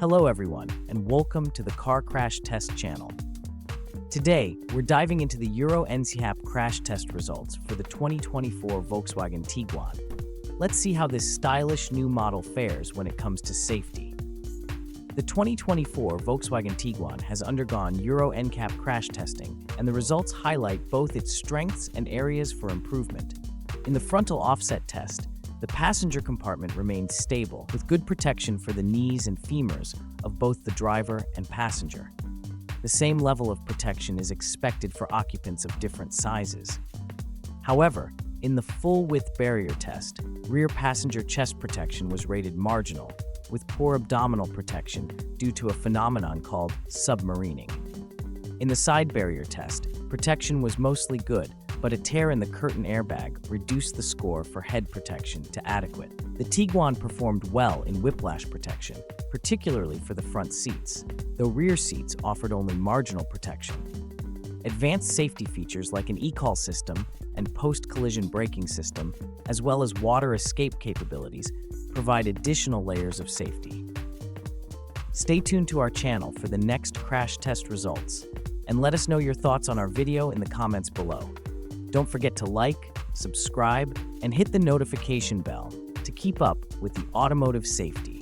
Hello everyone, and welcome to the Car Crash Test channel. Today, we're diving into the Euro NCAP crash test results for the 2024 Volkswagen Tiguan. Let's see how this stylish new model fares when it comes to safety. The 2024 Volkswagen Tiguan has undergone Euro NCAP crash testing, and the results highlight both its strengths and areas for improvement. In the frontal offset test, the passenger compartment remained stable, with good protection for the knees and femurs of both the driver and passenger. The same level of protection is expected for occupants of different sizes. However, in the full-width barrier test, rear passenger chest protection was rated marginal, with poor abdominal protection due to a phenomenon called submarining. In the side barrier test, protection was mostly good, but a tear in the curtain airbag reduced the score for head protection to adequate. The Tiguan performed well in whiplash protection, particularly for the front seats, though rear seats offered only marginal protection. Advanced safety features like an eCall system and post-collision braking system, as well as water escape capabilities, provide additional layers of safety. Stay tuned to our channel for the next crash test results, and let us know your thoughts on our video in the comments below. Don't forget to like, subscribe, and hit the notification bell to keep up with the automotive safety.